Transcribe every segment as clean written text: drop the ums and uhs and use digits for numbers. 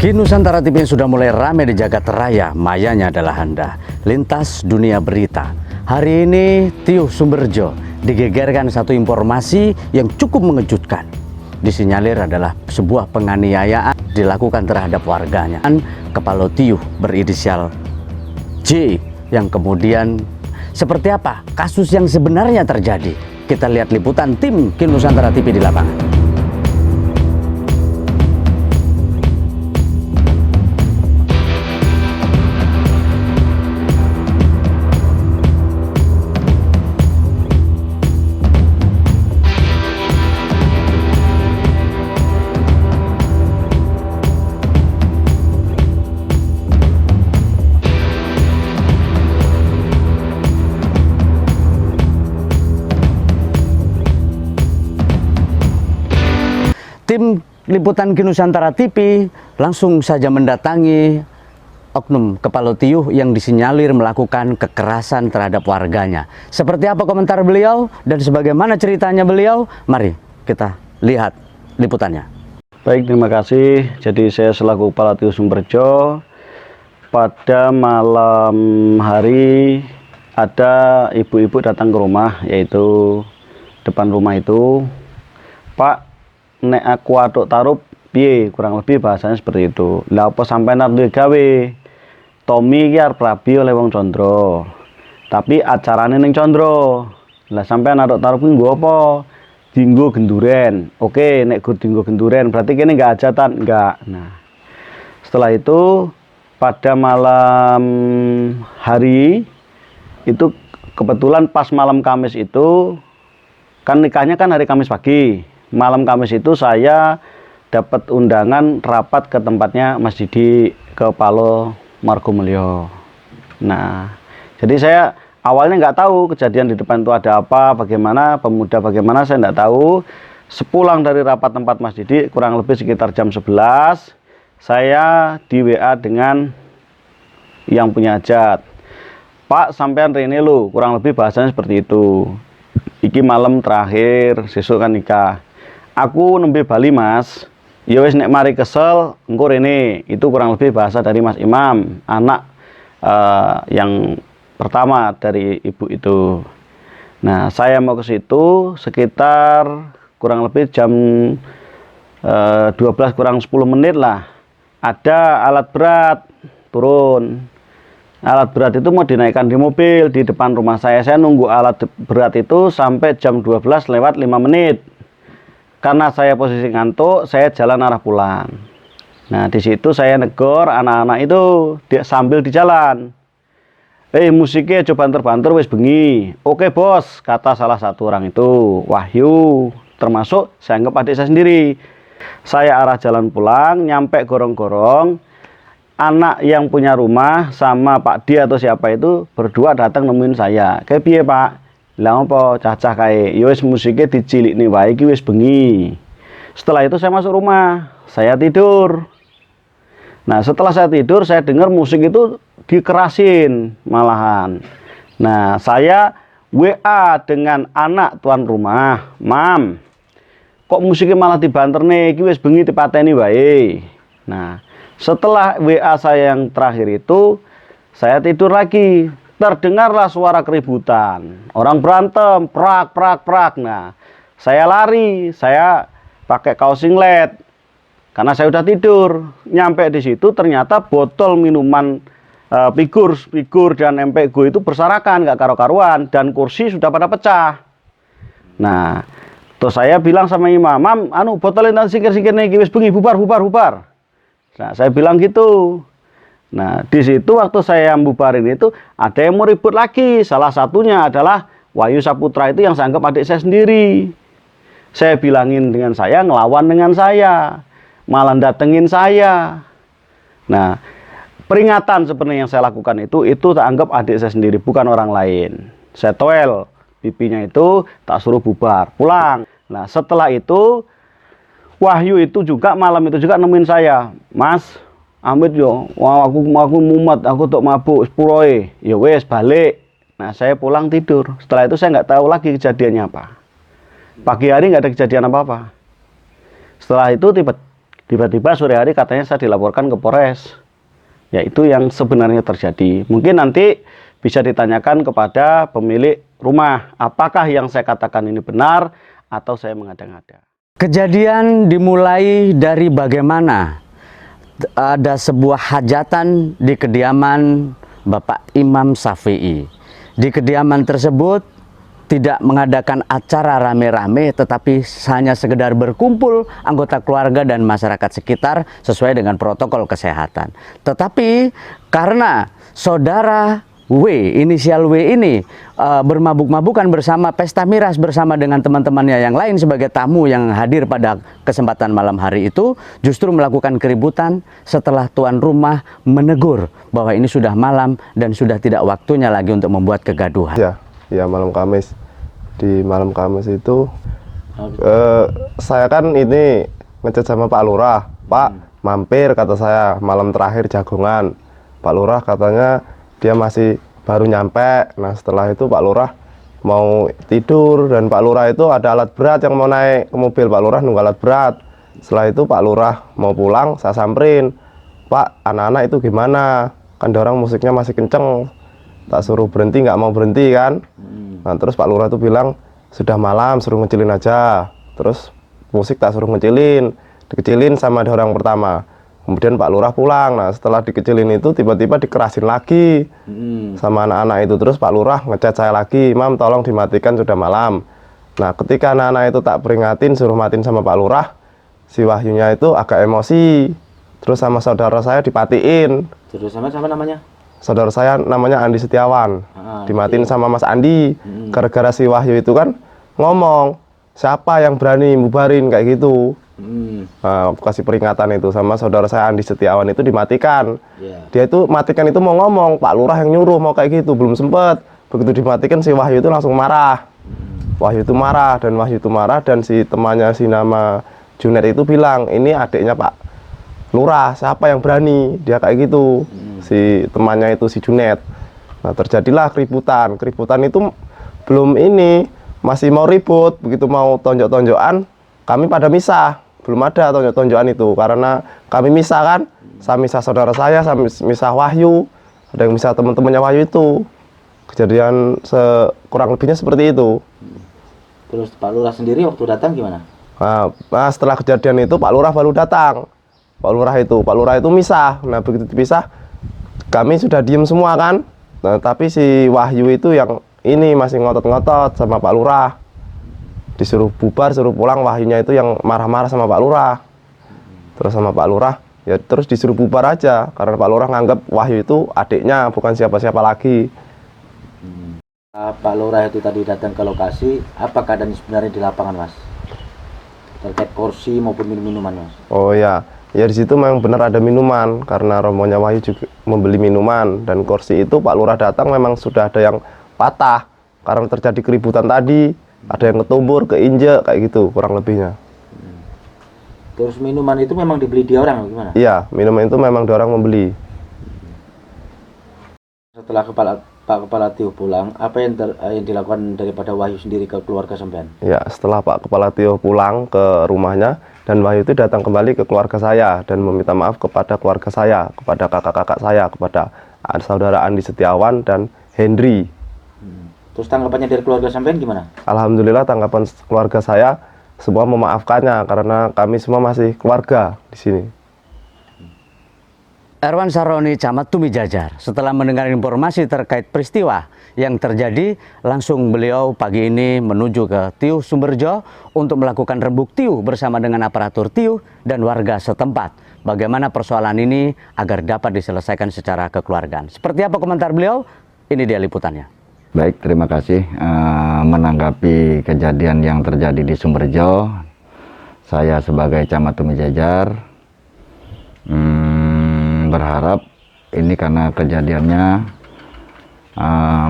Kini Nusantara TV sudah mulai ramai di jagat raya, mayanya adalah Anda. Lintas dunia berita. Hari ini Tiuh Sumberjo digegerkan satu informasi yang cukup mengejutkan. Disinyalir adalah sebuah penganiayaan dilakukan terhadap warganya. Kepala Tiuh berinisial J yang kemudian seperti apa kasus yang sebenarnya terjadi? Kita lihat liputan tim Kini Nusantara TV di lapangan. Tim liputan Kini Nusantara TV langsung saja mendatangi oknum Kepala Tiuh yang disinyalir melakukan kekerasan terhadap warganya. Seperti apa komentar beliau dan sebagaimana ceritanya beliau? Mari kita lihat liputannya. Baik, terima kasih. Jadi saya selaku Kepala Tiuh Sumberjo, pada malam hari ada ibu-ibu datang ke rumah, yaitu depan rumah itu, Pak, nek aku aduk tarup piye, kurang lebih bahasanya seperti itu. Lah apa sampean arep gawe? Tommy iki arep rabi oleh wong Condro. Tapi acarane ning Condro. Lah sampean aduk tarup ki nggo apa? Dinggo genduren. Oke, nek gur dinggo genduren berarti kene enggak hajatan, enggak. Nah, setelah itu pada malam hari itu kebetulan pas malam Kamis itu kan nikahnya kan hari Kamis pagi. Malam Kamis itu saya dapat undangan rapat ke tempatnya Mas Didi ke Palo Margomulyo. Nah, jadi saya awalnya nggak tahu kejadian di depan itu ada apa, bagaimana, pemuda bagaimana, saya nggak tahu. Sepulang dari rapat tempat Mas Didi, kurang lebih sekitar jam 11, saya di WA dengan yang punya hajat. Pak, sampean rene lu, kurang lebih bahasanya seperti itu. Iki malam terakhir, sesuk kan nikah. Aku nembe Bali Mas, ya wis nek mari kesel engko rene. Itu kurang lebih bahasa dari Mas Imam, anak yang pertama dari ibu itu. Nah, saya mau ke situ sekitar kurang lebih jam 12 kurang 10 menit lah. Ada alat berat turun. Alat berat itu mau dinaikkan di mobil di depan rumah saya. Saya nunggu alat berat itu sampai jam 12 lewat 5 menit. Karena saya posisi ngantuk, saya jalan arah pulang. Nah, di situ saya negor anak-anak itu sambil di jalan. Musiknya coba banter-banter wis bengi. Oke bos, kata salah satu orang itu, Wahyu, termasuk saya anggap adik saya sendiri. Saya arah jalan pulang, nyampe gorong-gorong. Anak yang punya rumah sama Pak D atau siapa itu berdua datang nemuin saya. Kayak piye Pak? Lah apa cacah kae, ya wis musike dicilikne wae iki wis bengi. Setelah itu saya masuk rumah, saya tidur. Nah, setelah saya tidur saya dengar musik itu dikerasin malahan. Nah, saya WA dengan anak tuan rumah, "Mam, kok musiknya malah dibanterne, iki wis bengi dipateni wae." Nah, setelah WA saya yang terakhir itu, saya tidur lagi. Terdengarlah suara keributan, orang berantem, prak, prak, prak. Nah, saya lari, saya pakai kaos singlet, karena saya udah tidur. Nyampe di situ ternyata botol minuman figur dan MPGO itu berserakan, nggak karu-karuan, dan kursi sudah pada pecah. Nah, terus saya bilang sama imam, "Mam, botolnya nanti singkir-singkir nih, wis bengi, bubar, bubar, bubar." Nah, saya bilang gitu. Nah, di situ waktu saya bubarin itu ada yang mau ribut lagi. Salah satunya adalah Wahyu Saputra itu yang saya anggap adik saya sendiri. Saya bilangin dengan saya, ngelawan dengan saya, malah datengin saya. Nah, peringatan sebenarnya yang saya lakukan itu tak anggap adik saya sendiri, bukan orang lain. Saya toel pipinya itu, tak suruh bubar, pulang. Nah, setelah itu Wahyu itu juga malam itu juga nemuin saya, "Mas, Amit yo, wah aku mumet, aku tok mabuk sepuroe." Ya wes balik. Nah, saya pulang tidur. Setelah itu saya nggak tahu lagi kejadiannya apa. Pagi hari nggak ada kejadian apa-apa. Setelah itu Tiba-tiba sore hari katanya saya dilaporkan ke Polres. Ya itu yang sebenarnya terjadi. Mungkin nanti bisa ditanyakan kepada pemilik rumah, apakah yang saya katakan ini benar atau saya mengada-ngada. Kejadian dimulai dari bagaimana ada sebuah hajatan di kediaman Bapak Imam Syafi'i. Di kediaman tersebut tidak mengadakan acara rame-rame, tetapi hanya sekedar berkumpul anggota keluarga dan masyarakat sekitar sesuai dengan protokol kesehatan. Tetapi karena saudara W, inisial W ini bermabuk-mabukan bersama pesta miras bersama dengan teman-temannya yang lain sebagai tamu yang hadir pada kesempatan malam hari itu, justru melakukan keributan setelah tuan rumah menegur bahwa ini sudah malam dan sudah tidak waktunya lagi untuk membuat kegaduhan. Ya malam Kamis. Di malam Kamis itu saya kan ini ngechat sama Pak Lurah. Pak, mampir kata saya malam terakhir Jagongan. Pak Lurah katanya dia masih baru nyampe. Nah setelah itu Pak Lurah mau tidur dan Pak Lurah itu ada alat berat yang mau naik ke mobil. Pak Lurah nunggu alat berat. Setelah itu Pak Lurah mau pulang, saya samperin. Pak, anak-anak itu gimana? Kan orang musiknya masih kenceng. Tak suruh berhenti, nggak mau berhenti kan. Nah terus Pak Lurah tuh bilang sudah malam, suruh ngecilin aja. Terus musik tak suruh ngecilin, dikecilin sama ada orang pertama. Kemudian Pak Lurah pulang. Nah setelah dikecilin itu tiba-tiba dikerasin lagi sama anak-anak itu. Terus Pak Lurah ngechat saya lagi, Mam tolong dimatikan sudah malam. Nah ketika anak-anak itu tak peringatin, suruh matiin sama Pak Lurah, si Wahyunya itu agak emosi. Terus sama saudara saya dipatiin. Terus sama namanya? Saudara saya namanya Andi Setiawan, dimatiin sama Mas Andi. Gara-gara si Wahyu itu kan ngomong, siapa yang berani bubarin kayak gitu. Nah, kasih peringatan itu sama saudara saya Andi Setiawan itu dimatikan. Dia itu matikan itu mau ngomong, Pak Lurah yang nyuruh mau kayak gitu, belum sempet. Begitu dimatikan si Wahyu itu langsung marah. Wahyu itu marah dan si temannya si nama Junet itu bilang, ini adiknya Pak Lurah, siapa yang berani? Dia kayak gitu. Si temannya itu si Junet. Nah terjadilah keributan. Keributan itu belum ini, masih mau ribut. Begitu mau tonjok-tonjokan, kami pada misah. Belum ada tonjok-tonjokan itu. Karena kami misah kan. Saya misah saudara saya misah Wahyu. Ada yang misah teman-temannya Wahyu itu. Kejadian kurang lebihnya seperti itu. Terus Pak Lurah sendiri waktu datang gimana? Nah setelah kejadian itu Pak Lurah baru datang. Pak Lurah itu misah. Nah begitu dipisah, kami sudah diem semua kan. Nah tapi si Wahyu itu yang ini masih ngotot-ngotot sama Pak Lurah. Disuruh bubar, suruh pulang. Wahyunya itu yang marah-marah sama Pak Lurah. Terus sama Pak Lurah ya terus disuruh bubar aja. Karena Pak Lurah nganggap Wahyu itu adiknya, bukan siapa-siapa lagi. Pak Lurah itu tadi datang ke lokasi, apa keadaan sebenarnya di lapangan Mas? Terkait kursi maupun minum-minuman Mas? Oh ya, ya di situ memang benar ada minuman karena rombongannya Wahyu juga membeli minuman dan kursi itu Pak Lurah datang memang sudah ada yang patah karena terjadi keributan tadi, ada yang ketumbur, keinjek kayak gitu kurang lebihnya. Terus minuman itu memang dibeli dia orang gimana? Iya, minuman itu memang dia orang membeli. Setelah Pak Kepala Tio pulang, apa yang dilakukan daripada Wahyu sendiri ke keluarga sampean? Ya, setelah Pak Kepala Tio pulang ke rumahnya dan Wahyu itu datang kembali ke keluarga saya dan meminta maaf kepada keluarga saya, kepada kakak-kakak saya, kepada saudara Andi Setiawan dan Hendri. Terus tanggapannya dari keluarga sampean gimana? Alhamdulillah tanggapan keluarga saya semua memaafkannya karena kami semua masih keluarga di sini. Erwan Saroni, Camat Tumi Jajar, setelah mendengar informasi terkait peristiwa yang terjadi, langsung beliau pagi ini menuju ke Tiuh Sumberjo untuk melakukan rembuk tiuh bersama dengan aparatur tiuh dan warga setempat. Bagaimana persoalan ini agar dapat diselesaikan secara kekeluargaan. Seperti apa komentar beliau? Ini dia liputannya. Baik, terima kasih. Menanggapi kejadian yang terjadi di Sumberjo, saya sebagai Camat Tumi Jajar berharap ini karena kejadiannya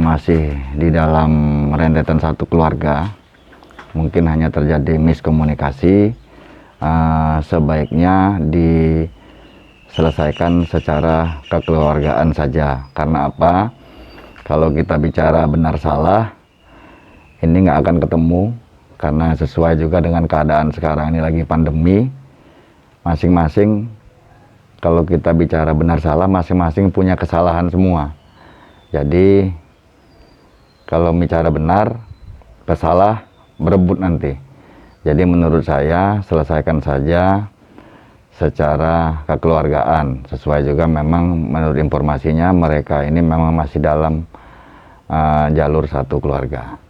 masih di dalam rentetan satu keluarga, mungkin hanya terjadi miskomunikasi, sebaiknya diselesaikan secara kekeluargaan saja. Karena apa? Kalau kita bicara benar salah, ini nggak akan ketemu, karena sesuai juga dengan keadaan sekarang ini lagi pandemi. masing-masing kalau kita bicara benar salah, masing-masing punya kesalahan semua. Jadi kalau bicara benar, pesalah berebut nanti. Jadi menurut saya selesaikan saja secara kekeluargaan. Sesuai juga memang menurut informasinya mereka ini memang masih dalam jalur satu keluarga.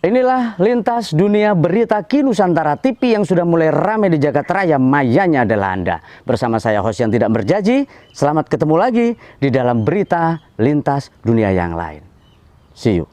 Inilah lintas dunia berita Ki Nusantara TV yang sudah mulai ramai di jagat raya, mayanya adalah Anda. Bersama saya host yang tidak berjanji, selamat ketemu lagi di dalam berita lintas dunia yang lain. See you.